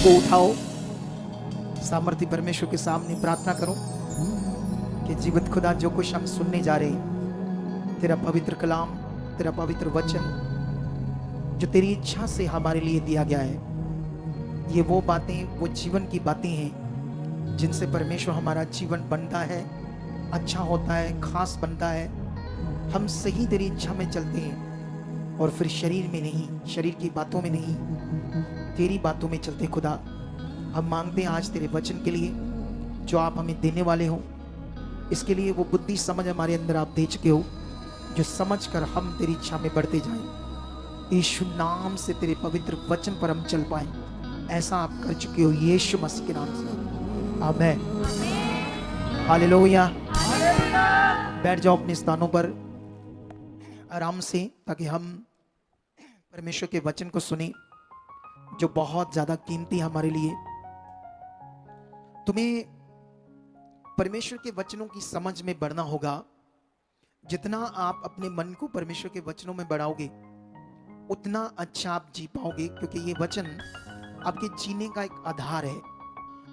को उठाओ, सामर्थ्य परमेश्वर के सामने प्रार्थना करो कि जीवित खुदा जो कुछ हम सुनने जा रहे हैं, तेरा पवित्र कलाम, तेरा पवित्र वचन जो तेरी इच्छा से हमारे लिए दिया गया है, ये वो बातें, वो जीवन की बातें हैं जिनसे परमेश्वर हमारा जीवन बनता है, अच्छा होता है, खास बनता है। हम सही तेरी इच्छा में चलते हैं और फिर शरीर में नहीं, शरीर की बातों में नहीं, तेरी बातों में चलते। खुदा, हम मांगते हैं आज तेरे वचन के लिए जो आप हमें देने वाले हो, इसके लिए वो बुद्धि समझ हमारे अंदर आप दे चुके हो, जो समझ कर हम तेरी इच्छा में बढ़ते जाएं। यीशु नाम से तेरे पवित्र वचन पर हम चल पाए, ऐसा आप कर चुके हो यीशु मसीह के नाम से, आमीन। हालेलुया। बैठ जाओ अपने स्थानों पर आराम से, ताकि हम परमेश्वर के वचन को सुने जो बहुत ज्यादा कीमती हमारे लिए। तुम्हें परमेश्वर के वचनों की समझ में बढ़ना होगा। जितना आप अपने मन को परमेश्वर के वचनों में बढ़ाओगे, उतना अच्छा आप जी पाओगे, क्योंकि ये वचन आपके जीने का एक आधार है,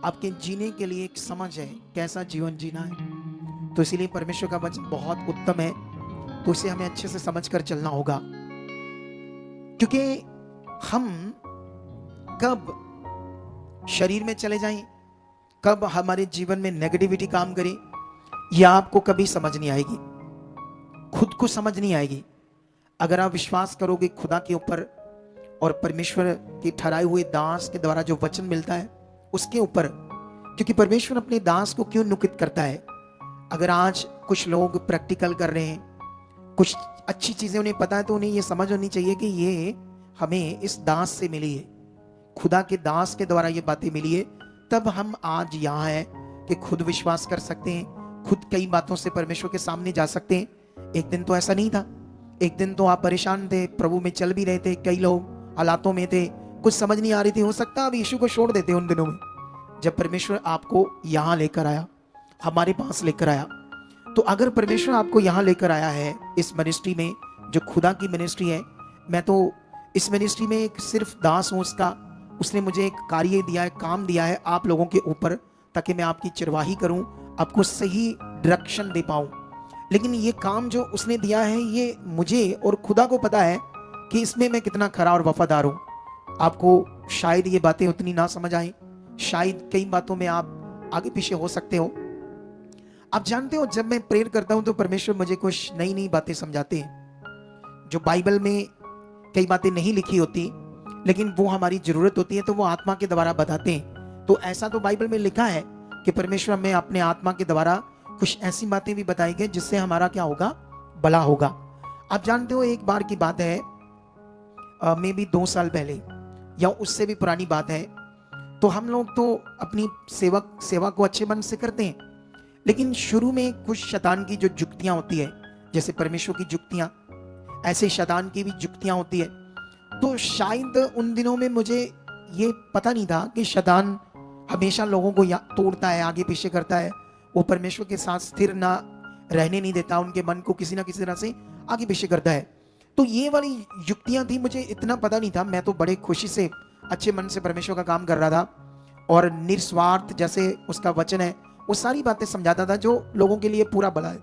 आपके जीने के लिए एक समझ है कैसा जीवन जीना है। तो इसीलिए परमेश्वर का वचन बहुत उत्तम है, तो इसे हमें अच्छे से समझकर चलना होगा। क्योंकि हम कब शरीर में चले जाएं, कब हमारे जीवन में नेगेटिविटी काम करे, यह आपको कभी समझ नहीं आएगी, खुद को समझ नहीं आएगी। अगर आप विश्वास करोगे खुदा के ऊपर और परमेश्वर के ठहराए हुए दास के द्वारा जो वचन मिलता है उसके ऊपर, क्योंकि परमेश्वर अपने दास को क्यों नुकित करता है। अगर आज कुछ लोग प्रैक्टिकल कर रहे हैं, कुछ अच्छी चीजें उन्हें पता है, तो उन्हें यह समझ होनी चाहिए कि ये हमें इस दास से मिली है, खुदा के दास के द्वारा ये बातें मिली है। तब हम आज यहाँ हैं कि खुद विश्वास कर सकते हैं, खुद कई बातों से परमेश्वर के सामने जा सकते हैं। एक दिन तो ऐसा नहीं था, एक दिन तो आप परेशान थे, प्रभु में चल भी रहे थे, कई लोग हालातों में थे, कुछ समझ नहीं आ रही थी। हो सकता है आप यीशु को छोड़ देते उन दिनों में, जब परमेश्वर आपको यहाँ लेकर आया, हमारे पास लेकर आया। तो अगर परमेश्वर आपको यहाँ लेकर आया है इस मिनिस्ट्री में, जो खुदा की मिनिस्ट्री है, मैं तो इस मिनिस्ट्री में एक सिर्फ दास हूँ उसका। उसने मुझे एक कार्य दिया है, काम दिया है आप लोगों के ऊपर, ताकि मैं आपकी चिरवाही करूं, आपको सही डायरेक्शन दे पाऊं। लेकिन ये काम जो उसने दिया है, ये मुझे और खुदा को पता है कि इसमें मैं कितना खरा और वफादार हूं। आपको शायद ये बातें उतनी ना समझ आए, शायद कई बातों में आप आगे पीछे हो सकते हो। आप जानते हो, जब मैं प्रेयर करता हूं तो परमेश्वर मुझे कुछ नई नई बातें समझाते हैं, जो बाइबल में कई बातें नहीं लिखी होती, लेकिन वो हमारी जरूरत होती है, तो वो आत्मा के द्वारा बताते हैं। तो ऐसा तो बाइबल में लिखा है कि परमेश्वर हमें अपने आत्मा के द्वारा कुछ ऐसी बातें भी बताएंगे जिससे हमारा क्या होगा, भला होगा। आप जानते हो, एक बार की बात है, मे बी 2 साल पहले या उससे भी पुरानी बात है, तो हम लोग तो अपनी सेवा को अच्छे मन से करते हैं, लेकिन शुरू में कुछ शैतान की जो जुक्तियां होती है, जैसे परमेश्वर की जुक्तियां, ऐसे शैतान की भी जुक्तियां होती है। तो शायद उन दिनों में मुझे ये पता नहीं था कि शैतान हमेशा लोगों को तोड़ता है, आगे पीछे करता है, वो परमेश्वर के साथ स्थिर ना रहने नहीं देता, उनके मन को किसी ना किसी तरह से आगे पीछे करता है। तो ये वाली युक्तियां थी, मुझे इतना पता नहीं था। मैं तो बड़े खुशी से, अच्छे मन से परमेश्वर का काम कर रहा था, और निस्वार्थ जैसे उसका वचन है, वो सारी बातें समझाता था जो लोगों के लिए पूरा भला है,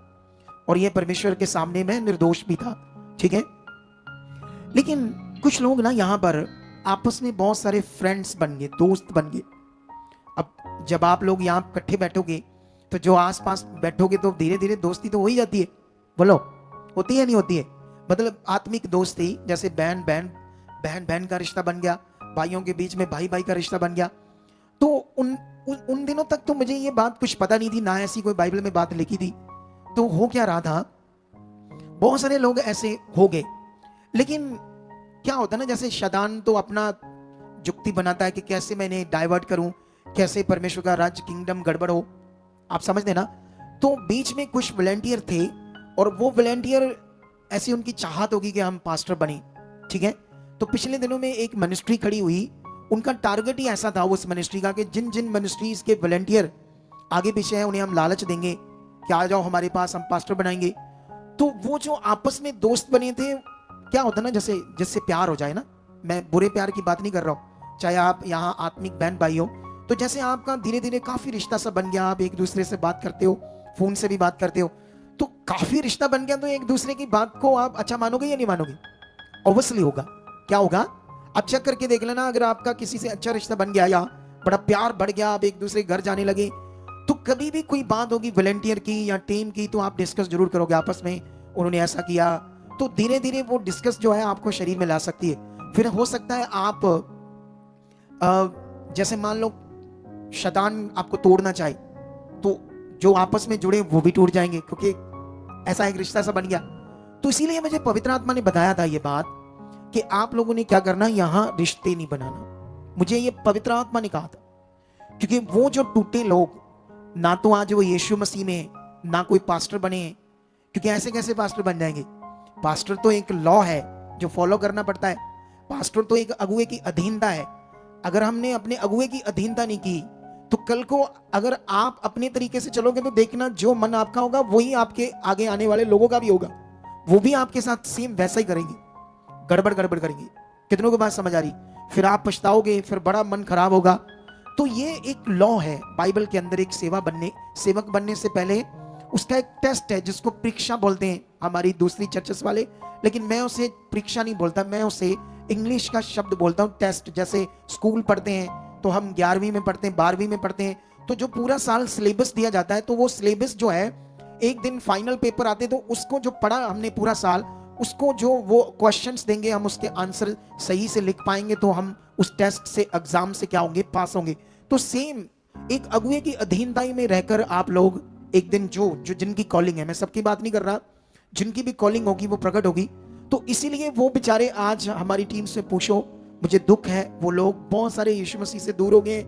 और ये परमेश्वर के सामने मैं निर्दोष भी था, ठीक है। लेकिन कुछ लोग ना यहाँ पर आपस में बहुत सारे फ्रेंड्स बन गए, दोस्त बन गए। अब जब आप लोग यहाँ इकट्ठे बैठोगे, तो जो आसपास बैठोगे, तो धीरे धीरे दोस्ती तो हो ही जाती है। बोलो, होती है नहीं होती है? मतलब आत्मिक दोस्ती, जैसे बहन बहन का रिश्ता बन गया, भाइयों के बीच में भाई का रिश्ता बन गया। तो उन दिनों तक तो मुझे ये बात कुछ पता नहीं थी, ना ऐसी कोई बाइबल में बात लिखी थी। तो हो क्या रहा था, बहुत सारे लोग ऐसे हो गए। लेकिन क्या होता है ना, जैसे शैतान तो अपना जुक्ति बनाता है कि कैसे मैं इन्हें डाइवर्ट करूं, कैसे परमेश्वर का राज्य, किंगडम गड़बड़ हो, आप समझते ना। तो बीच में कुछ वॉलंटियर थे, और वो वॉलंटियर ऐसी उनकी चाहत होगी कि हम पास्टर बने, ठीक है। तो पिछले दिनों में एक मिनिस्ट्री खड़ी हुई, उनका टारगेट ही ऐसा था उस मिनिस्ट्री का कि जिन जिन मिनिस्ट्रीज के वॉलंटियर आगे पीछे हैं, उन्हें हम लालच देंगे कि आ जाओ हमारे पास, हम पास्टर बनाएंगे। तो वो जो आपस में दोस्त बने थे, क्या होता ना, जैसे जिससे प्यार हो जाए ना, मैं बुरे प्यार की बात नहीं कर रहा हूं, चाहे आप यहाँ आत्मिक बहन भाई हो, तो जैसे आपका धीरे धीरे काफी रिश्ता सा बन गया, आप एक दूसरे से बात करते हो, फोन से भी बात करते हो, तो काफी रिश्ता बन गया, तो एक दूसरे की बात को आप अच्छा मानोगे या नहीं मानोगे? ऑब्वियसली होगा। क्या होगा? आप चेक करके देख लेना, अगर आपका किसी से अच्छा रिश्ता बन गया या बड़ा प्यार बढ़ गया, आप एक दूसरे के घर जाने लगे, तो कभी भी कोई बात होगी वॉलंटियर की या टीम की, तो आप डिस्कस जरूर करोगे आपस में, उन्होंने ऐसा किया, तो धीरे धीरे वो डिस्कस जो है आपको शरीर में ला सकती है। फिर हो सकता है आप जैसे मान लो शैतान आपको तोड़ना चाहे, तो जो आपस में जुड़े वो भी टूट जाएंगे, क्योंकि ऐसा एक रिश्ता सा बन गया। तो इसीलिए मुझे पवित्र आत्मा ने बताया था ये बात कि आप लोगों ने क्या करना, यहां रिश्ते नहीं बनाना। मुझे ये पवित्र आत्मा ने कहा था, क्योंकि वो जो टूटे लोग, ना तो आज वो यीशु मसीह में, ना कोई पास्टर बने, क्योंकि ऐसे कैसे पास्टर बन जाएंगे? पास्टर तो एक लॉ है जो फॉलो करना पड़ता है। पास्टर तो एक अगुए की अधीनता है। अगर हमने अपने अगुए की अधीनता नहीं की, तो कल को अगर आप अपने तरीके से चलोगे, तो देखना जो मन आपका होगा वही आपके आगे आने वाले लोगों का भी होगा, वो भी आपके साथ सेम वैसा ही करेंगे, गड़बड़ गड़बड़ करेंगे। कितनों को बात समझ आ रही? फिर आप पछताओगे, फिर बड़ा मन खराब होगा। तो ये एक लॉ है बाइबल के अंदर। एक सेवक बनने से पहले उसका एक टेस्ट है, जिसको परीक्षा बोलते हैं हमारी दूसरी चर्चेस वाले, लेकिन मैं उसे परीक्षा नहीं बोलता, मैं उसे इंग्लिश का शब्द बोलता हूँ, टेस्ट। जैसे स्कूल पढ़ते हैं तो हम 11वीं में पढ़ते हैं, 12वीं में पढ़ते हैं, तो जो पूरा साल सिलेबस दिया जाता है, तो वो सिलेबस जो है, एक दिन फाइनल पेपर आते, तो उसको जो पढ़ा हमने पूरा साल, उसको जो वो क्वेश्चंस देंगे, हम उसके आंसर सही से लिख पाएंगे, तो हम उस टेस्ट से, एग्जाम से क्या होंगे, पास होंगे। तो सेम एक अगुए की अधीनता में रहकर आप लोग एक दिन जो जिनकी कॉलिंग है, मैं सबकी बात नहीं कर रहा, जिनकी भी कॉलिंग होगी वो प्रकट होगी। तो इसीलिए वो बेचारे, आज हमारी टीम से पूछो, मुझे दुख है, वो लोग बहुत सारे यीशु मसीह से दूर हो गए,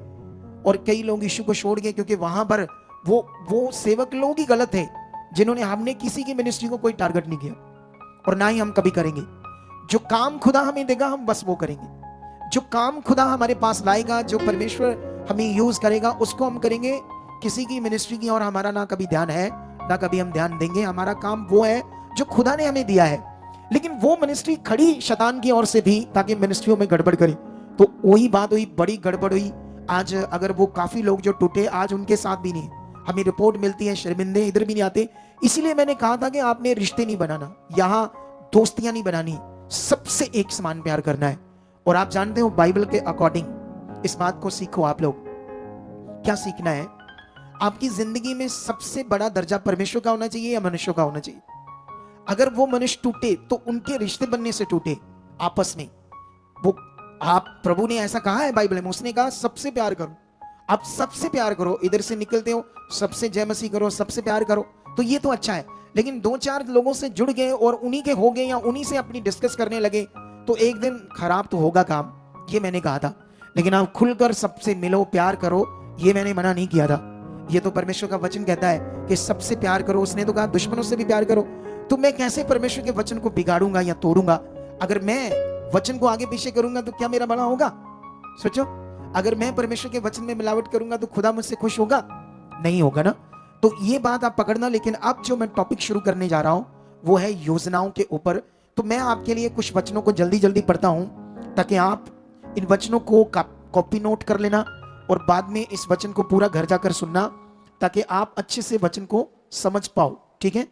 और कई लोग यीशु को छोड़ गए, क्योंकि वहां पर वो सेवक लोग ही गलत है, जिन्होंने, हमने किसी की मिनिस्ट्री को कोई टारगेट नहीं किया, और ना ही हम कभी करेंगे। जो काम खुदा हमें देगा, हम बस वो करेंगे। जो काम खुदा हमारे पास लाएगा, जो परमेश्वर हमें यूज करेगा, उसको हम करेंगे। किसी की मिनिस्ट्री की और हमारा ना कभी ध्यान है, ना कभी हम ध्यान देंगे। हमारा काम वो है जो खुदा ने हमें दिया है, लेकिन वो मिनिस्ट्री खड़ी शैतान की ओर से भी, ताकि मिनिस्ट्रियों में गड़बड़ करे। तो वही बात हुई, बड़ी गड़बड़ हुई। आज अगर वो काफी लोग जो टूटे, आज उनके साथ भी नहीं, हमें रिपोर्ट मिलती है, शर्मिंदे इधर भी नहीं आते। इसीलिए मैंने कहा था कि आपने रिश्ते नहीं बनाना, यहाँ दोस्तियां नहीं बनानी, सबसे एक समान प्यार करना है। और आप जानते हो बाइबल के अकॉर्डिंग इस बात को सीखो। आप लोग क्या सीखना है? आपकी जिंदगी में सबसे बड़ा दर्जा परमेश्वर का होना चाहिए या मनुष्यों का होना चाहिए? अगर वो मनुष्य टूटे, तो उनके रिश्ते बनने से टूटे आपस में। वो आप, प्रभु ने ऐसा कहा है बाइबल में, उसने कहा सबसे प्यार करो। आप सबसे प्यार करो, इधर से निकलते हो सबसे जय मसीह करो, सबसे प्यार करो, तो ये तो अच्छा है। लेकिन 2-4 लोगों से जुड़ गए और उन्हीं के हो गए, या उन्हीं से अपनी डिस्कस करने लगे, तो एक दिन खराब तो होगा काम। ये मैंने कहा था। लेकिन आप खुलकर सबसे मिलो, प्यार करो, ये मैंने मना नहीं किया था। ये तो परमेश्वर का वचन कहता है कि सबसे प्यार करो। उसने तो कहा दुश्मनों से भी प्यार करो। तो मैं कैसे परमेश्वर के वचन को बिगाड़ूंगा या तोड़ूंगा? अगर मैं वचन को आगे पीछे करूंगा तो क्या मेरा भला होगा? सोचो, अगर मैं परमेश्वर के वचन में मिलावट करूंगा तो खुदा मुझसे खुश होगा? नहीं होगा ना। तो ये बात आप पकड़ना। लेकिन अब जो मैं टॉपिक शुरू करने जा रहा हूं वो है योजनाओं के ऊपर। तो मैं आपके लिए कुछ वचनों को जल्दी जल्दी पढ़ता हूं, ताकि आप इन वचनों को कॉपी नोट कर लेना, और बाद में इस वचन को पूरा घर जाकर सुनना, ताकि आप अच्छे से वचन को समझ पाओ। ठीक है?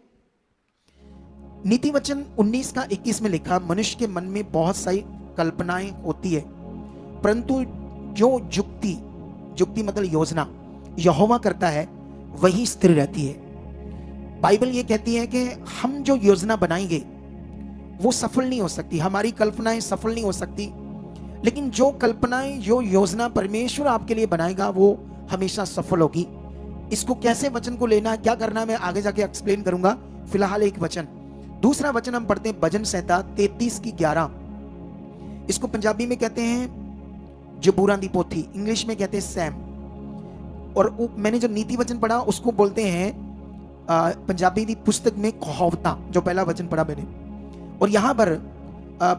नीति वचन 19 का 21 में लिखा, मनुष्य के मन में बहुत सारी कल्पनाएं होती है, परंतु जो जुक्ति मतलब योजना यहोवा करता है वही स्थिर रहती है। बाइबल ये कहती है कि हम जो योजना बनाएंगे वो सफल नहीं हो सकती, हमारी कल्पनाएं सफल नहीं हो सकती, लेकिन जो कल्पनाएं, जो योजना परमेश्वर आपके लिए बनाएगा वो हमेशा सफल होगी। इसको कैसे वचन को लेना है, क्या करना है, मैं आगे जाके एक्सप्लेन करूंगा। फिलहाल एक वचन, दूसरा वचन हम पढ़ते हैं भजन संहिता 33 की 11। इसको पंजाबी में कहते हैं जबूरां दी पोथी, इंग्लिश में कहते हैं सैम। और मैंने जो नीति वचन पढ़ा उसको बोलते हैं पंजाबी दी पुस्तक में कहावता, जो पहला वचन पढ़ा मैंने। और यहां पर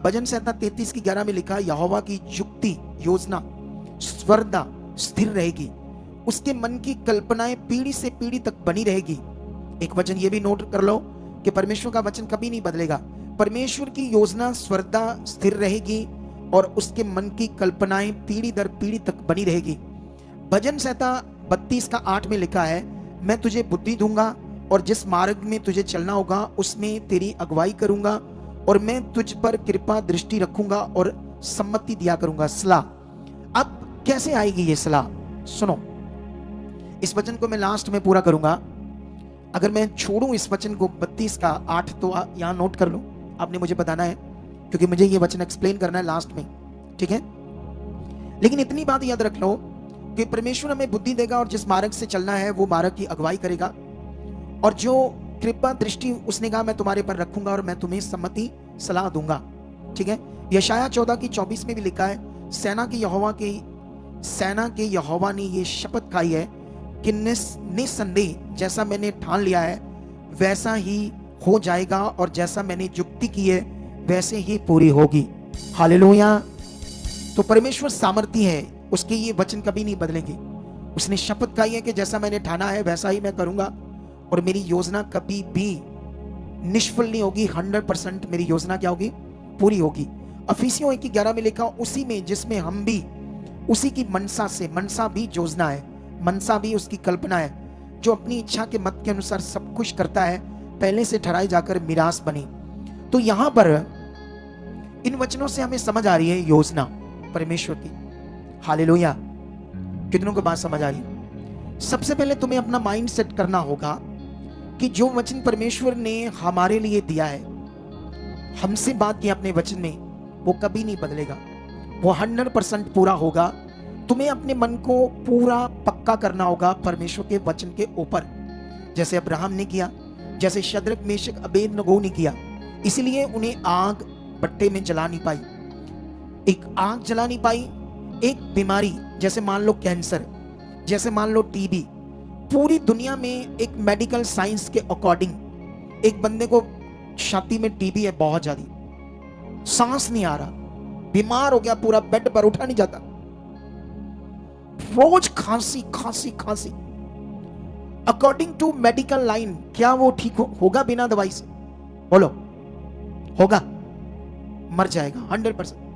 भजन संहिता 33 की 11 में लिखा, यहोवा की जुक्ति योजना स्वर्दा स्थिर रहेगी, उसके मन की कल्पनाएं पीढ़ी से पीढ़ी तक बनी रहेगी। एक वचन ये भी नोट कर लो कि परमेश्वर का वचन कभी नहीं बदलेगा। परमेश्वर की योजना स्वर्दा स्थिर रहेगी, और उसके मन की कल्पनाएं पीढ़ी दर पीढ़ी तक बनी रहेगी। भजन संहिता 32 का 8 में लिखा है, मैं तुझे बुद्धि दूंगा और जिस मार्ग में तुझे चलना होगा उसमें तेरी अगुवाई करूंगा और मैं तुझ पर कृपा दृष्टि रखूंगा और सम्मति दिया करूंगा। सलाह। अब कैसे आएगी ये सलाह? सुनो, इस वचन को मैं लास्ट में पूरा करूंगा। अगर मैं छोड़ूं इस वचन को 32 का 8 तो यहां नोट कर लो, आपने मुझे बताना है क्योंकि मुझे ये वचन एक्सप्लेन करना है लास्ट में, ठीक है? लेकिन इतनी बात याद रख लो कि परमेश्वर हमें बुद्धि देगा और जिस मार्ग से चलना है वो मार्ग की अगुवाई करेगा और जो कृपा दृष्टि उसने कहा मैं तुम्हारे पर रखूंगा और मैं तुम्हें सम्मति सलाह दूंगा, ठीक है? यशाया 14 की 24 में भी लिखा है, सेना के यहोवा ने ये शपथ खाई है कि निस्संदेह जैसा मैंने ठान लिया है वैसा ही हो जाएगा और जैसा मैंने युक्ति की है वैसे ही पूरी होगी। हालेलुया। तो परमेश्वर सामर्थी है, उसके ये वचन कभी नहीं बदलेंगे। उसने शपथ खाई है कि जैसा मैंने ठाना है वैसा ही मैं करूंगा और मेरी योजना कभी भी निष्फल नहीं होगी। 100% मेरी योजना क्या होगी? पूरी होगी। अफिसियों 1:11 में लिखा, उसी में जिसमें हम भी उसी की मनसा से, मनसा भी योजना है, मनसा भी उसकी कल्पना है, जो अपनी इच्छा के मत के अनुसार सब कुछ करता है, पहले से ठहराई जाकर मिरास बनी। तो यहां पर इन वचनों से हमें समझ आ रही है योजना परमेश्वर की। हालेलुया। कितनों को बात समझ आ रही है? सबसे पहले तुम्हें अपना माइंड सेट करना होगा कि जो वचन परमेश्वर ने हमारे लिए दिया है, हमसे बात की अपने वचन में, वो कभी नहीं बदलेगा, वो 100% पूरा होगा। तुम्हें अपने मन को पूरा पक्का करना होगा परमेश्वर के वचन के ऊपर, जैसे अब्राहम ने किया, जैसे शद्रक मेशक अबेदनगो ने किया। इसलिए उन्हें आग भट्टे में जला नहीं पाई, एक आग जला नहीं पाई। एक बीमारी जैसे मान लो कैंसर, जैसे मान लो टीबी, पूरी दुनिया में एक मेडिकल साइंस के अकॉर्डिंग एक बंदे को छाती में टीबी है बहुत ज्यादा, सांस नहीं आ रहा, बीमार हो गया, पूरा बेड पर उठा नहीं जाता, रोज खांसी खांसी खांसी। अकॉर्डिंग टू मेडिकल लाइन क्या वो ठीक होगा बिना दवाई से? बोलो, होगा? मर जाएगा 100%।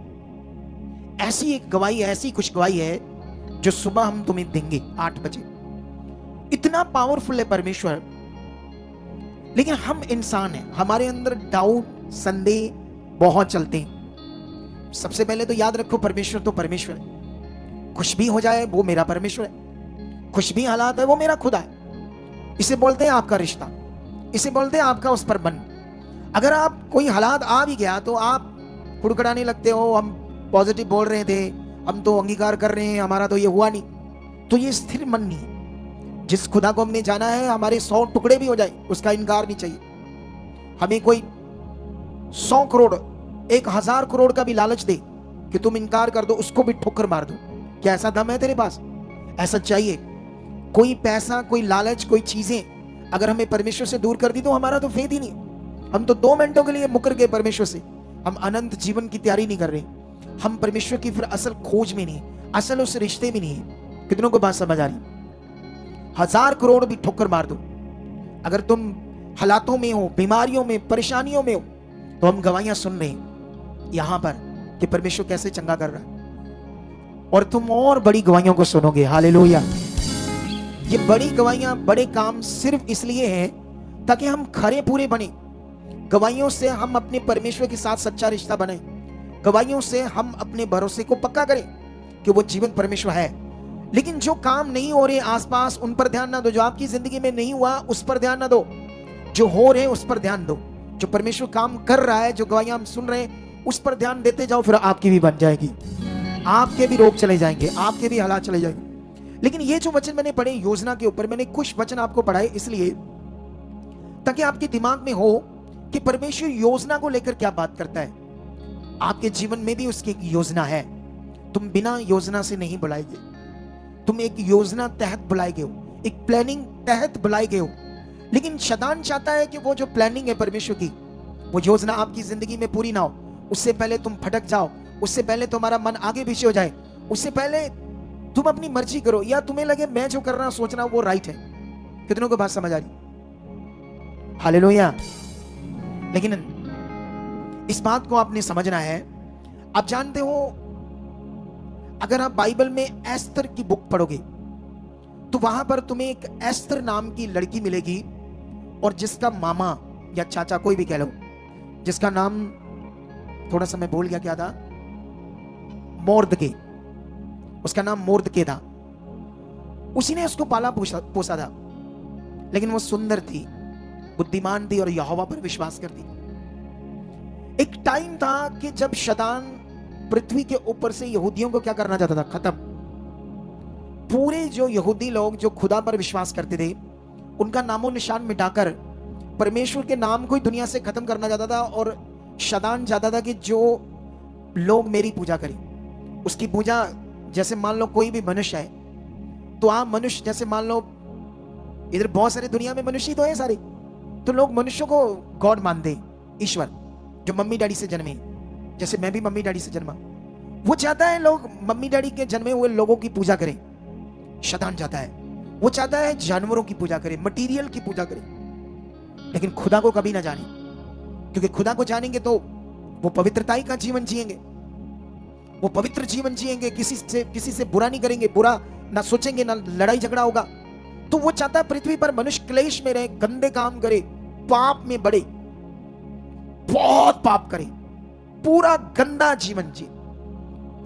ऐसी एक गवाही, ऐसी कुछ गवाही है जो सुबह हम तुम्हें देंगे 8 बजे। इतना पावरफुल है परमेश्वर। लेकिन हम इंसान हैं, हमारे अंदर डाउट, संदेह बहुत चलते हैं। सबसे पहले तो याद रखो, परमेश्वर तो परमेश्वर है। कुछ भी हो जाए वो मेरा परमेश्वर है, कुछ भी हालात है वो मेरा खुदा है। इसे बोलते हैं आपका रिश्ता, इसे बोलते हैं आपका उस पर मन। अगर आप कोई हालात आ भी गया तो आप कुड़कुड़ाने लगते हो, हम पॉजिटिव बोल रहे थे, हम तो अंगीकार कर रहे हैं, हमारा तो ये हुआ नहीं, तो ये स्थिर मन नहीं है। जिस खुदा को हमने जाना है, हमारे 100 टुकड़े भी हो जाए उसका इनकार नहीं चाहिए। हमें कोई 100 करोड़ 1000 करोड़ का भी लालच दे कि तुम इनकार कर दो, उसको भी ठोकर मार दो। क्या ऐसा दम है तेरे पास? ऐसा चाहिए। कोई पैसा, कोई लालच, कोई चीजें अगर हमें परमेश्वर से दूर कर दी तो हमारा तो फेद ही नहीं। हम तो 2 मिनटों के लिए मुकर गए परमेश्वर से, हम अनंत जीवन की तैयारी नहीं कर रहे। हम परमेश्वर की फिर असल खोज में नहीं, असल उस रिश्ते में नहीं है। कितनों को बात समझ आ रही? 1000 करोड़ भी ठोकर मार दो, अगर तुम हालातों में हो, बीमारियों में, परेशानियों में हो, तो हम गवाहियां सुन रहे हैं यहां पर कि परमेश्वर कैसे चंगा कर रहा है, और तुम और बड़ी गवाहियों को सुनोगे। हालेलुया। ये बड़ी गवाहियां, बड़े काम सिर्फ इसलिए हैं ताकि हम खरे पूरे बने। गवाहियों से हम अपने परमेश्वर के साथ सच्चा रिश्ता बनाएं। गवाहियों से हम अपने भरोसे को पक्का करें कि वो जीवन परमेश्वर है। लेकिन जो काम नहीं हो रहे आसपास, उन पर ध्यान ना दो। जो आपकी जिंदगी में नहीं हुआ उस पर ध्यान ना दो, जो हो रहे उस पर ध्यान दो। जो परमेश्वर काम कर रहा है, जो गवाहियां हम सुन रहे हैं, उस पर ध्यान देते जाओ, फिर आपकी भी बन जाएगी, आपके भी रोग चले जाएंगे, आपके भी हालात चले जाएंगे। लेकिन ये जो वचन मैंने पढ़े योजना के ऊपर, मैंने कुछ वचन आपको पढ़ाए इसलिए ताकि आपके दिमाग में हो कि परमेश्वर योजना को लेकर क्या बात करता है। आपके जीवन में भी उसकी एक योजना है। तुम बिना योजना से नहीं बुलाए गए, तुम एक योजना तहत बुलाए गए हो, एक प्लानिंग तहत बुलाए गए हो। लेकिन शैतान चाहता है कि वो जो प्लानिंग है परमेश्वर की, वो योजना आपकी जिंदगी में पूरी ना हो। उससे पहले तुम भटक जाओ, उससे पहले तुम्हारा मन आगे पीछे हो जाए, उससे पहले तुम अपनी मर्जी करो, या तुम्हें लगे मैं जो कर रहा हूं, सोच रहा हूं वो राइट है। कितनों को बात समझ आ रही? हालेलुया। लेकिन इस बात को आपने समझना है, आप जानते हो, अगर आप बाइबल में एस्तर की बुक पढ़ोगे तो वहां पर तुम्हें एक एस्तर नाम की लड़की मिलेगी, और जिसका मामा या चाचा कोई भी कह लो, जिसका नाम थोड़ा सा मैं भूल गया क्या था, मोर्दके, उसका नाम मोर्दके था। उसी ने उसको पाला पोसा था, लेकिन वो सुंदर थी, बुद्धिमान थी और यहोवा पर विश्वास करती थी। एक टाइम था कि जब शैतान पृथ्वी के ऊपर से यहूदियों को क्या करना चाहता था, खत्म। पूरे जो यहूदी लोग जो खुदा पर विश्वास करते थे, उनका नामो निशान मिटाकर परमेश्वर के नाम को ही दुनिया से खत्म करना चाहता था। और शैतान चाहता था कि जो लोग मेरी पूजा करें, उसकी पूजा, जैसे मान लो कोई भी मनुष्य है, तो आप मनुष्य, जैसे मान लो इधर बहुत सारे दुनिया में मनुष्य तो है सारे, तो लोग मनुष्यों को गॉड मानते, ईश्वर, जो मम्मी डैडी से जन्मे, जैसे मैं भी मम्मी डैडी से जन्मा। वो चाहता है लोग मम्मी डैडी के जन्मे हुए लोगों की पूजा करें। शैतान चाहता है, वो चाहता है जानवरों की पूजा करें, मटेरियल की पूजा करें, लेकिन खुदा को कभी ना जाने, क्योंकि खुदा को जानेंगे तो वो पवित्रताई का जीवन जिएंगे, वो पवित्र जीवन जिएंगे, किसी से बुरा नहीं करेंगे, बुरा ना सोचेंगे, ना लड़ाई झगड़ा होगा। तो वो चाहता है पृथ्वी पर मनुष्य क्लेश में रहे, गंदे काम करे, पाप में बढ़े, बहुत पाप करे, पूरा गंदा जीवन जिए।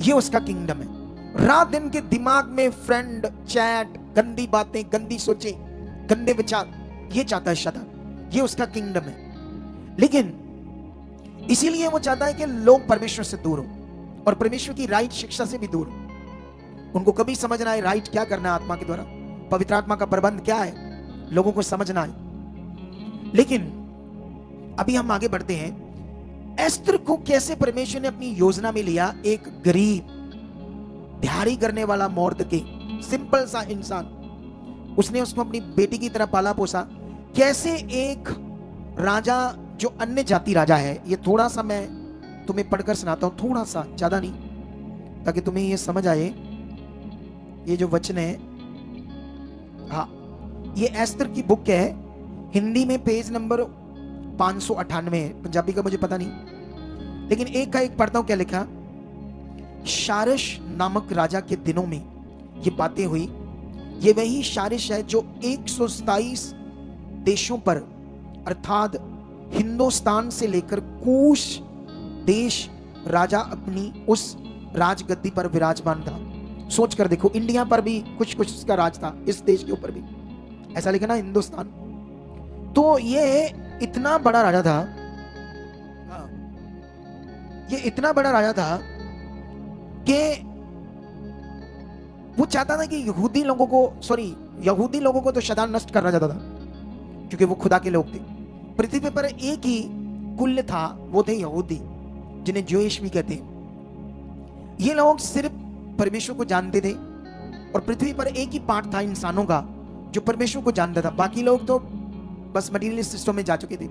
ये उसका किंगडम है। रात दिन के दिमाग में फ्रेंड, चैट, गंदी बातें, गंदी सोचें, गंदे विचार, ये चाहता है शैतान, ये उसका किंगडम है। लेकिन इसीलिए वो चाहता है कि लोग परमेश्वर से दूर हो और परमेश्वर की राइट शिक्षा से भी दूर हो। उनको कभी समझना है राइट क्या करना है आत्मा के द्वारा, पवित्र आत्मा का प्रबंध क्या है, लोगों को समझना है। लेकिन अभी हम आगे बढ़ते हैं। एस्तर को कैसे परमेश्वर ने अपनी योजना में लिया। एक गरीब, दिहाड़ी करने वाला मोर्दके, सिंपल सा इंसान, उसने उसको अपनी बेटी की तरह पाला पोसा। कैसे एक राजा, जो अन्य जाति राजा है, ये थोड़ा सा मैं तुम्हें पढ़कर सुनाता हूं, थोड़ा सा, ज्यादा नहीं, ताकि तुम्हें ये समझ आए। ये जो वचन है, हाँ, ये एस्तर की बुक है, हिंदी में पेज नंबर 598 है, पंजाबी का मुझे पता नहीं, लेकिन एक का एक पढ़ता हूं क्या लिखा। शारश नामक राजा के दिनों में ये बातें हुई। ये वही शारश है जो 127 देशों पर, अर्थात हिंदुस्तान से लेकर कूश देश, राजा अपनी उस राजगद्दी पर विराजमान था। सोच कर देखो, इंडिया पर भी कुछ कुछ उसका राज था, इस देश के ऊपर भी ऐसा लिखा ना, हिंदुस्तान। तो ये इतना बड़ा राजा था, ये इतना बड़ा राजा था कि वो चाहता था कि यहूदी लोगों को तो शैतान नष्ट करना चाहता था, क्योंकि वो खुदा के लोग थे। पृथ्वी पर एक ही कुल था, वो थे यहूदी, जिन्हें ज्यूइश भी कहते हैं। ये लोग सिर्फ परमेश्वर को जानते थे, और पृथ्वी पर एक ही पार्ट था इंसानों का जो परमेश्वर को जानता था। बाकी लोग तो बस मटीरियल सिस्टम में जा चुके थे,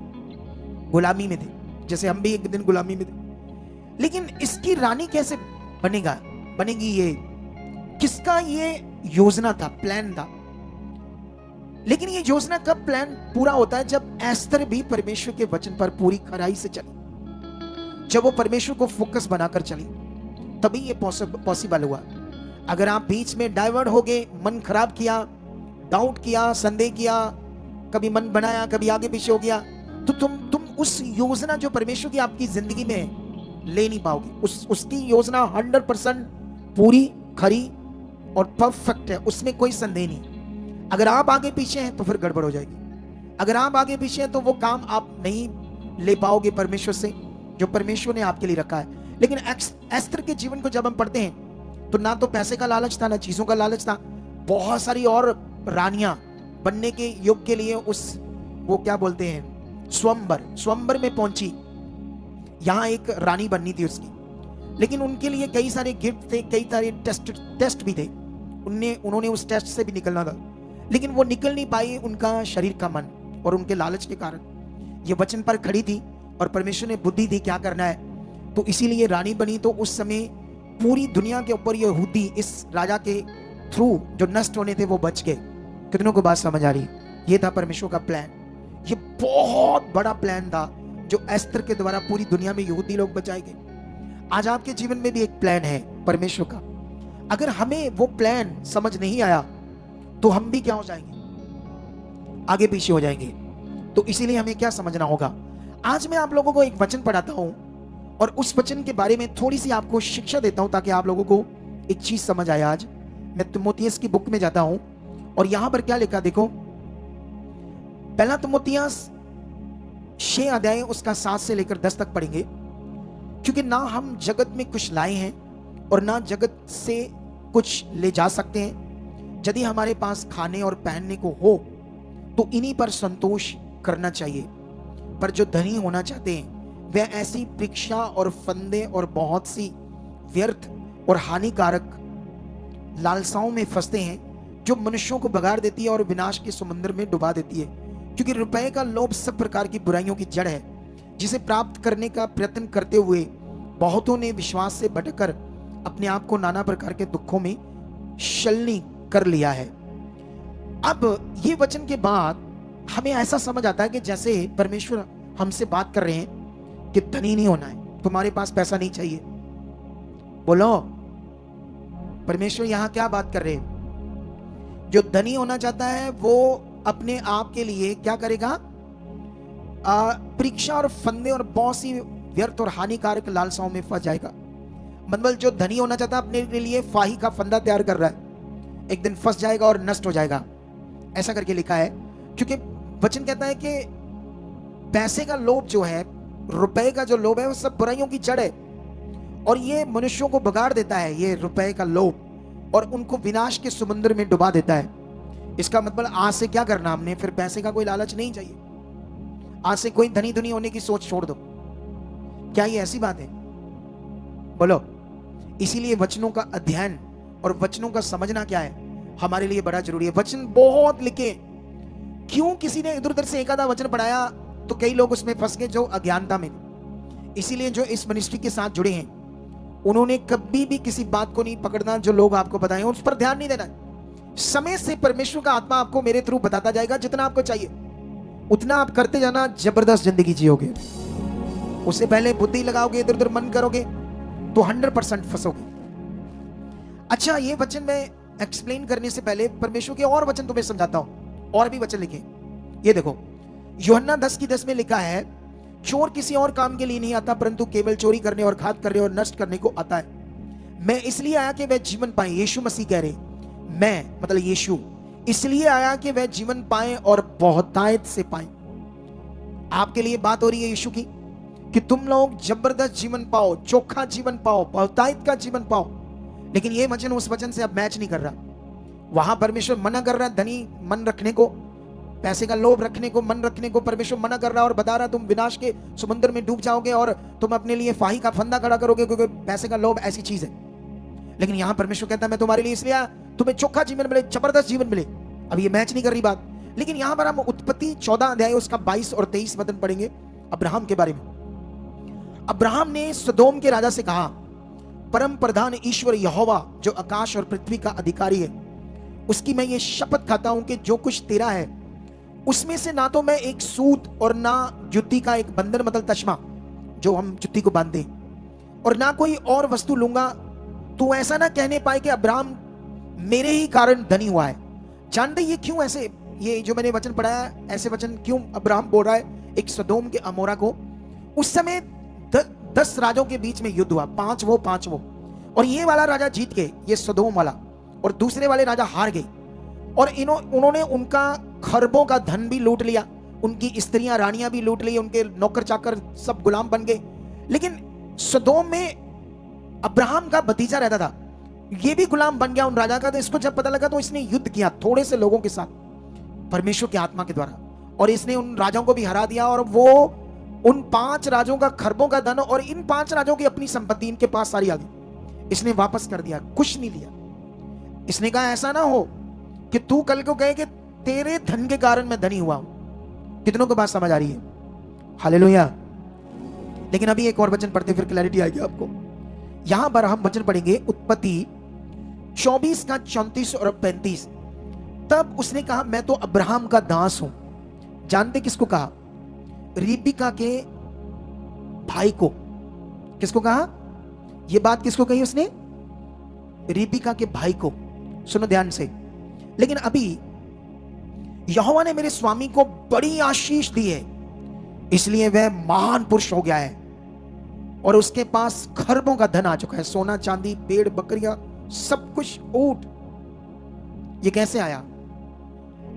गुलामी में थे, जैसे हम भी एक दिन गुलामी में थे। लेकिन इसकी रानी कैसे बनेगी, ये किसका ये योजना था, प्लान था। लेकिन ये योजना कब प्लान पूरा होता है, जब एस्तर भी परमेश्वर के वचन पर पूरी खराई से चली, जब वो परमेश्वर को फोकस बनाकर चली, तभी ये पॉसिबल हुआ। अगर आप बीच में डाइवर्ट हो गए, मन खराब किया, डाउट किया, संदेह किया, कभी मन बनाया, कभी आगे पीछे हो गया, तो तुम उस योजना जो परमेश्वर की आपकी जिंदगी में ले नहीं पाओगे। उसकी योजना 100% पूरी, खरी और परफेक्ट है, उसमें कोई संदेह नहीं। अगर आप आगे पीछे हैं तो फिर गड़बड़ हो जाएगी। अगर आप आगे पीछे हैं तो वो काम आप नहीं ले पाओगे परमेश्वर से, जो परमेश्वर ने आपके लिए रखा है। लेकिन एस्तर के जीवन को जब हम पढ़ते हैं, तो ना तो पैसे का लालच था, ना चीजों का लालच था। बहुत सारी और रानियां बनने के योग के लिए वो क्या बोलते हैं, स्वयंवर में पहुंची। यहां एक रानी बननी थी उसकी, लेकिन उनके लिए कई सारे गिफ्ट थे, कई सारे टेस्ट भी थे। उन्होंने उस टेस्ट से भी निकलना था, लेकिन वो निकल नहीं पाई, उनका शरीर का मन और उनके लालच के कारण। ये वचन पर खड़ी थी और परमेश्वर ने बुद्धि दी क्या करना है, तो इसीलिए रानी बनी। तो उस समय पूरी दुनिया के ऊपर यहूदी इस राजा के थ्रू जो नष्ट होने थे वो बच गए। कितनों को बात समझ आ रही? ये था परमेश्वर का प्लान। ये बहुत बड़ा प्लान था जो एस्तर के द्वारा पूरी दुनिया में यहूदी लोग बचाए गए। आज आपके जीवन में भी एक प्लान है परमेश्वर का। अगर हमें वो प्लान समझ नहीं आया तो हम भी क्या हो जाएंगे, आगे पीछे हो जाएंगे। तो इसीलिए हमें क्या समझना होगा। आज मैं आप लोगों को एक वचन पढ़ाता हूं और उस वचन के बारे में थोड़ी सी आपको शिक्षा देता हूं ताकि आप लोगों को एक चीज समझ आए। आज मैं तिमोथियस की बुक में जाता हूं और यहां पर क्या लिखा देखो, पहला तिमोथियस 6 अध्याय उसका 7 से लेकर 10 तक पढ़ेंगे। क्योंकि ना हम जगत में कुछ लाए हैं और ना जगत से कुछ ले जा सकते हैं। यदि हमारे पास खाने और पहनने को हो तो इन्हीं पर संतोष करना चाहिए। पर जो धनी होना चाहते हैं वे ऐसी परीक्षा और फंदे और बहुत सी व्यर्थ और हानिकारक लालसाओं में फंसते हैं जो मनुष्यों को बगाड़ देती है और विनाश के समुद्र में डुबा देती है। क्योंकि रुपए का लोभ सब प्रकार की बुराइयों की जड़ है, जिसे प्राप्त करने का प्रयत्न करते हुए बहुतों ने विश्वास से भटककर अपने आप को नाना प्रकार के दुखों में शलनी कर लिया है। अब ये वचन के बाद हमें ऐसा समझ आता है कि जैसे परमेश्वर हमसे बात कर रहे हैं कि धनी नहीं होना है, तुम्हारे पास पैसा नहीं चाहिए। बोलो, परमेश्वर यहां क्या बात कर रहे हैं। जो धनी होना चाहता है वो अपने आप के लिए क्या करेगा, परीक्षा और फंदे और बहुत सी व्यर्थ और हानिकारक लालसाओं में फंस जाएगा। मतलब जो धनी होना चाहता है अपने लिए फाही का फंदा तैयार कर रहा है, एक दिन फंस जाएगा और नष्ट हो जाएगा, ऐसा करके लिखा है। क्योंकि वचन कहता है कि पैसे का लोभ जो है, रुपए का जो लोभ है, वो सब बुराइयों की जड़ है और ये मनुष्यों को बगाड़ देता है, ये रुपए का लोभ, और उनको विनाश के समुद्र में डुबा देता है। इसका मतलब आज से क्या करना, हमने फिर पैसे का कोई लालच नहीं चाहिए। आज से कोई धनी धनी होने की सोच छोड़ दो। क्या ये ऐसी बात है? बोलो। इसीलिए वचनों का अध्ययन और वचनों का समझना क्या है हमारे लिए बड़ा जरूरी है। वचन बहुत लिखे, क्यों किसी ने इधर उधर से एक आधा वचन पढ़ाया तो कई लोग उसमें फंस गए जो अज्ञानता में। इसीलिए जो इस मिनिस्ट्री के साथ जुड़े हैं उन्होंने कभी भी किसी बात को नहीं पकड़ना जो लोग आपको बताएं, उस पर ध्यान नहीं देना। समय से परमेश्वर का आत्मा आपको मेरे थ्रू बताता जाएगा, जितना आपको चाहिए उतना आप करते जाना, जबरदस्त जिंदगी जियोगे। उससे पहले बुद्धि लगाओगे, इधर उधर मन करोगे तो 100% फंसोगे। अच्छा, ये वचन में एक्सप्लेन करने से पहले परमेश्वर के और वचन तुम्हें समझाता हूं। और भी वचन लिखे, ये देखो यूहन्ना 10:10 में लिखा है, चोर किसी और काम के लिए नहीं आता परंतु केवल चोरी करने और घात करने और नष्ट करने को आता है। मैं इसलिए आया कि वह जीवन पाए। यीशु मसीह कह रहे, मैं मतलब यीशु इसलिए आया कि वह जीवन पाए और बहुतायत से पाए। आपके लिए बात हो रही है यीशु की कि तुम लोग जबरदस्त जीवन पाओ, चोखा जीवन पाओ, बहुतायत का जीवन पाओ। लेकिन यह वचन उस वचन से अब मैच नहीं कर रहा। वहां परमेश्वर मना कर रहा है धनी मन रखने को, पैसे का लोभ रखने को, मन रखने को परमेश्वर मना कर रहा है और बता रहा तुम विनाश के समुद्र में डूब जाओगे और तुम अपने लिए फाही का फंदा खड़ा करोगे, क्योंकि पैसे का लोभ ऐसी चीज है। लेकिन यहां परमेश्वर कहता है मैं तुम्हारे लिए इसलिए आया तुम्हें चोखा जीवन मिले, जबरदस्त जीवन मिले। अब ये मैच नहीं कर रही बात। लेकिन यहां पर हम उत्पत्ति 14 अध्याय उसका 22 और 23 वचन पढ़ेंगे अब्राहम के बारे में। अब्राहम ने सदोम के राजा से कहा, परम प्रधान ईश्वर यहोवा जो आकाश और पृथ्वी का अधिकारी है, उसकी मैं ये शपथ खाता हूं कि जो कुछ तेरा है उसमें से ना तो मैं एक सूत और ना जुत्ती का एक बंधन मतलब तश्मा जो हम जुत्ती को बांधते, और ना कोई और वस्तु लूंगा। तू ऐसा ना कहने पाए कि अब्राहम मेरे ही कारण धनी हुआ है। जानते ये क्यों ऐसे, ये जो मैंने वचन पढ़ाया ऐसे वचन क्यों अब्राहम बोल रहा है एक सदोम के अमोरा को? उस समय 10 राजों के बीच में युद्ध हुआ, 5 वो, और ये वाला राजा जीत गए, ये सदोम वाला, और दूसरे वाले राजा हार गए। और उन्होंने उनका खरबों का धन भी लूट लिया, उनकी स्त्रियां रानियां भी लूट ली, उनके नौकर चाकर सब गुलाम बन गए। लेकिन सदोम में अब्राहम का भतीजा रहता था, ये भी गुलाम बन गया उन राजा का। तो इसको जब पता लगा तो इसने युद्ध किया थोड़े से लोगों के साथ परमेश्वर की आत्मा के द्वारा, और इसने उन राजाओं को भी हरा दिया। और वो उन 5 राजों का खरबों का धन और इन 5 राजों की अपनी संपत्ति इनके पास सारी आ गई, इसने वापस कर दिया, कुछ नहीं लिया। इसने कहा ऐसा ना हो कि तू कल को कहे कि तेरे धन के कारण मैं धनी हुआ हूं। कितनों को बात समझ आ रही है? हालेलुया। लेकिन अभी एक और वचन पढ़ते फिर क्लैरिटी आएगी आपको। यहां पर हम वचन पढ़ेंगे उत्पत्ति 24 का 34 और 35। तब उसने कहा मैं तो अब्राहम का दास हूं। जानते किसको कहा? रिबिका के भाई को। किसको कहा? ये बात किसको कही उसने? रिबका के भाई को। सुनो ध्यान से। लेकिन अभी यहोवा ने मेरे स्वामी को बड़ी आशीष दी है, इसलिए वह महान पुरुष हो गया है और उसके पास खरबों का धन आ चुका है, सोना चांदी, भेड़ बकरियां, सब कुछ, ऊंट। ये कैसे आया?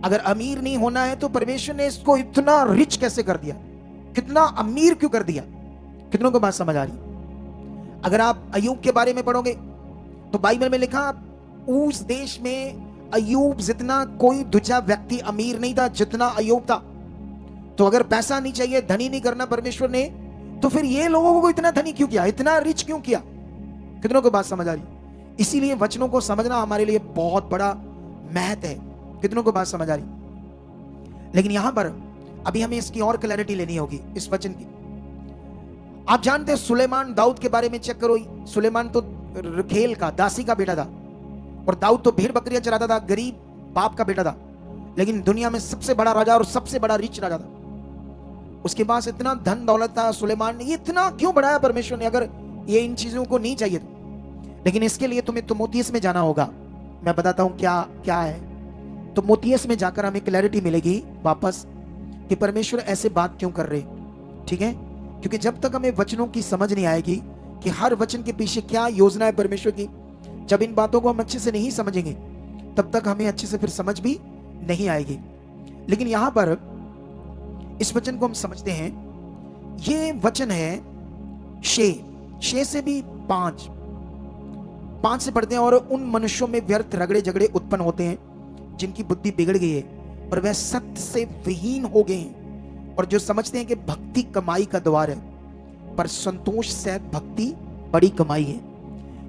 अगर अमीर नहीं होना है तो परमेश्वर ने इसको इतना रिच कैसे कर दिया? कितना अमीर क्यों कर दिया? कितनों को बात समझ आ रही? अगर आप अय्यूब के बारे में पढ़ोगे तो बाइबल में लिखा, उस देश में अय्यूब जितना कोई दूसरा व्यक्ति अमीर नहीं था जितना अय्यूब था। तो अगर पैसा नहीं चाहिए, धनी नहीं करना परमेश्वर ने, तो फिर ये लोगों को इतना धनी क्यों किया, इतना रिच क्यों किया? कितनों को बात समझ आ रही? इसीलिए वचनों को समझना हमारे लिए बहुत बड़ा महत्व है। कितनों को बात समझ आ रही? लेकिन यहां पर अभी हमें इसकी और क्लैरिटी लेनी होगी इस वचन की। आप जानते हैं सुलेमान, दाऊद के बारे में चेक करो। सुलेमान तो रखेल का, दासी का बेटा था, और दाऊद तो भेड़ बकरियां चराता था, गरीब बाप का बेटा था, लेकिन दुनिया में सबसे बड़ा राजा और सबसे बड़ा रिच राजा था। उसके पास इतना धन दौलत था सुलेमान ने। ये इतना क्यों बढ़ाया परमेश्वर ने, अगर ये इन चीजों को नहीं चाहिए तो? लेकिन इसके लिए तुम्हें तिमोथियस में जाना होगा। मैं बताता हूं क्या क्या है। तिमोथियस में जाकर हमें क्लैरिटी मिलेगी वापस कि परमेश्वर ऐसे बात क्यों कर रहे। ठीक है? क्योंकि जब तक हमें वचनों की समझ नहीं आएगी कि हर वचन के पीछे क्या योजना है परमेश्वर की, जब इन बातों को हम अच्छे से नहीं समझेंगे तब तक हमें अच्छे से फिर समझ भी नहीं आएगी। लेकिन यहां पर इस वचन को हम समझते हैं। ये वचन है शे से भी पांच से पढ़ते हैं। और उन मनुष्यों में व्यर्थ रगड़े झगड़े उत्पन्न होते हैं जिनकी बुद्धि बिगड़ गई है और वह सत्य से विहीन हो गए हैं, और जो समझते हैं कि भक्ति कमाई का द्वार है, पर संतोष सहित भक्ति बड़ी कमाई है।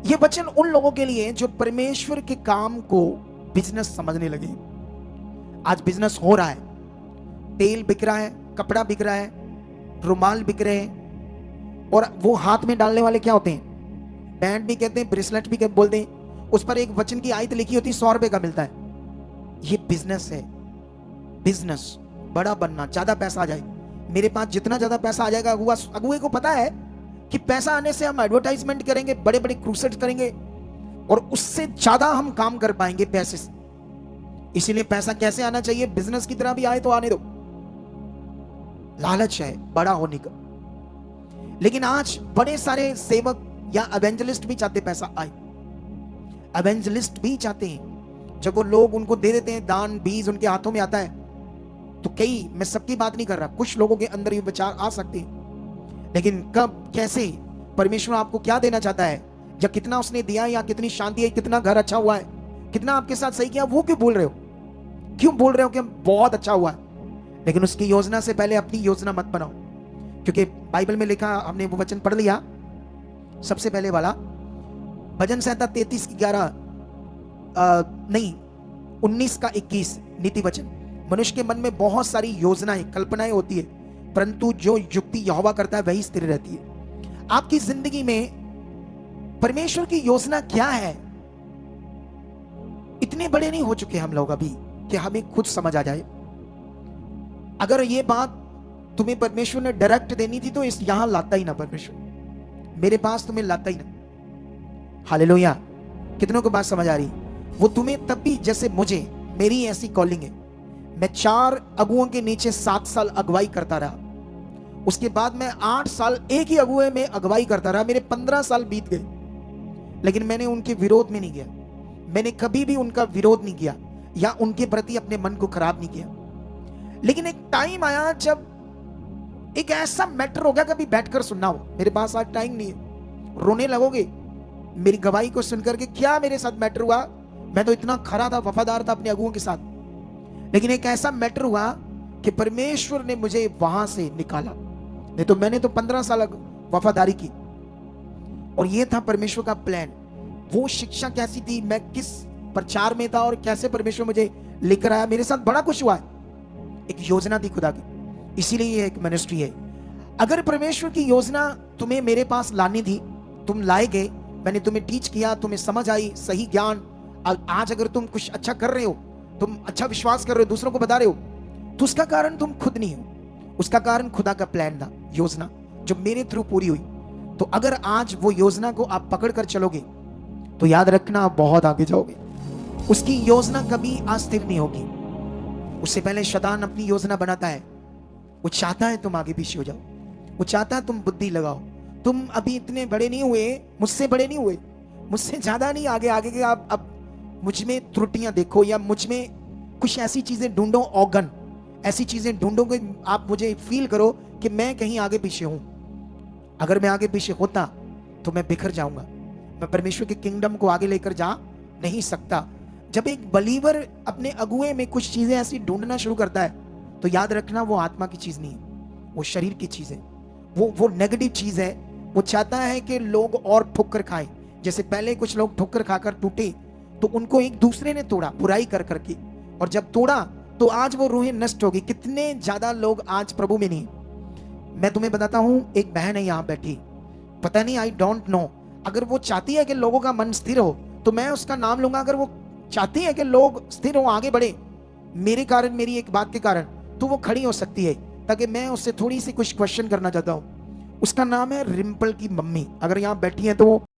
यह वचन उन लोगों के लिए जो परमेश्वर के काम को बिजनेस समझने लगे। आज बिजनेस हो रहा है, तेल बिक रहा है, कपड़ा बिक रहा है, रुमाल बिक रहे हैं, और वो हाथ में डालने वाले क्या होते हैं? बैंड भी कहते हैं, ब्रेसलेट भी बोलते हैं। उस पर एक वचन की आयत लिखी होती है, 100 रुपए का मिलता है। ये बिजनेस है। बिजनेस बड़ा बनना, ज्यादा पैसा आ जाए। मेरे पास जितना ज्यादा पैसा आ जाएगा, अगुए को पता है कि पैसा आने से हम एडवर्टाइजमेंट करेंगे, बड़े बड़े क्रूसेड करेंगे, और उससे ज्यादा हम काम कर पाएंगे पैसे से। इसीलिए पैसा कैसे आना चाहिए? बिजनेस की तरह भी आए तो आने दो। लालच है बड़ा होने का। लेकिन आज बड़े सारे सेवक या एवेंजलिस्ट भी चाहते पैसा आए। एवेंजलिस्ट भी चाहते हैं जब वो लोग उनको दे देते हैं दान, बीज उनके हाथों में आता है तो कई, मैं सबकी बात नहीं कर रहा, कुछ लोगों के अंदर ये विचार आ सकते हैं। लेकिन कब, कैसे, परमेश्वर आपको क्या देना चाहता है, या कितना उसने दिया, या कितनी शांति है, कितना घर अच्छा हुआ है, कितना आपके साथ सही किया, वो क्यों बोल रहे हो? क्यों बोल रहे हो कि बहुत अच्छा हुआ है? लेकिन उसकी योजना से पहले अपनी योजना मत बनाओ, क्योंकि बाइबल में लिखा, हमने वो वचन पढ़ लिया सबसे पहले वाला, भजन संहिता 33 की 19 का 21 नीति वचन। मनुष्य के मन में बहुत सारी योजनाएं, कल्पनाएं होती है, परंतु जो युक्ति यहोवा करता है वही स्थिर रहती है। आपकी जिंदगी में परमेश्वर की योजना क्या है? इतने बड़े नहीं हो चुके हम लोग अभी कि हमें खुद समझ आ जाए। अगर ये बात तुम्हें परमेश्वर ने डायरेक्ट देनी थी तो इस यहां लाता ही ना परमेश्वर, मेरे पास तुम्हें लाता ही ना। हालेलुया। कितनों को बात समझ आ रही? वो तुम्हें तब भी, जैसे मुझे, मेरी ऐसी कॉलिंग है, मैं 4 अगुओं के नीचे 7 साल अगुवाई करता रहा। उसके बाद मैं 8 साल एक ही अगुए में अगुवाई करता रहा। मेरे 15 साल बीत गए, लेकिन मैंने उनके विरोध में नहीं गया। मैंने कभी भी उनका विरोध नहीं किया या उनके प्रति अपने मन को खराब नहीं किया। लेकिन एक टाइम आया जब एक ऐसा मैटर हो गया, कभी बैठकर सुनना हो, मेरे पास आज टाइम नहीं है, रोने लगोगे मेरी गवाही को सुनकर के, क्या मेरे साथ मैटर हुआ, मैं तो इतना खरा था, वफादार था अपने अगुओं के साथ। लेकिन एक ऐसा मैटर हुआ कि परमेश्वर ने मुझे वहां से निकाला, नहीं तो मैंने तो 15 साल वफादारी की। और ये था परमेश्वर का प्लान। वो शिक्षा कैसी थी, मैं किस प्रचार में था और कैसे परमेश्वर मुझे लेकर आया, मेरे साथ बड़ा कुछ हुआ है। एक योजना थी खुदा की, इसीलिए ये एक मिनिस्ट्री है। अगर परमेश्वर की योजना तुम्हें मेरे पास लानी थी, तुम लाए गए, मैंने तुम्हें टीच किया, तुम्हें समझ आई, सही ज्ञान, आज अगर तुम कुछ अच्छा कर रहे हो, तुम अच्छा विश्वास कर रहे हो, दूसरों को बता रहे हो, तो उसका कारण तुम खुद नहीं हो, उसका कारण खुदा का प्लान था, योजना जो मेरे थ्रू पूरी हुई। तो अगर आज वो योजना को आप पकड़ कर चलोगे तो याद रखना आप बहुत आगे जाओगे। उसकी योजना कभी अस्थिर नहीं होगी। उससे पहले शैतान अपनी योजना बनाता है। वो चाहता है तुम आगे पीछे हो जाओ, वो चाहता है तुम बुद्धि लगाओ। तुम अभी इतने बड़े नहीं हुए, मुझसे बड़े नहीं हुए, मुझसे ज्यादा नहीं आगे आगे के आप अब मुझ में त्रुटियां देखो, या मुझ में कुछ ऐसी चीजें ढूंढो, ऑर्गन ऐसी चीजें ढूंढो कि आप मुझे फील करो कि मैं कहीं आगे पीछे हूं। अगर मैं आगे पीछे होता तो मैं बिखर जाऊंगा, मैं परमेश्वर के किंगडम को आगे लेकर जा नहीं सकता। जब एक बलीवर अपने अगुए में कुछ चीजें ऐसी ढूंढना शुरू करता है तो याद रखना वो आत्मा की चीज नहीं है, वो शरीर की चीज है, वो नेगेटिव चीज है। वो चाहता है कि लोग और ठोकर खाएं। जैसे पहले कुछ लोग ठोकर खाकर टूटे तो उनको एक दूसरे ने तोड़ा बुराई कर करके, और जब तोड़ा तो आज वो रूहें नष्ट हो गई। कितने ज्यादा लोग आज प्रभु में नहीं। मैं तुम्हें बताता हूं, एक बहन है यहां बैठी, पता नहीं, आई डोंट नो, अगर वो चाहती है कि लोगों का मन स्थिर हो तो मैं उसका नाम लूंगा। अगर वो चाहती है कि लोग स्थिर हो, आगे बढ़े मेरे कारण, मेरी एक बात के कारण, तो वो खड़ी हो सकती है। ताकि मैं उससे थोड़ी सी कुछ क्वेश्चन करना चाहता हूं। उसका नाम है रिम्पल की मम्मी। अगर यहां बैठी है तो वो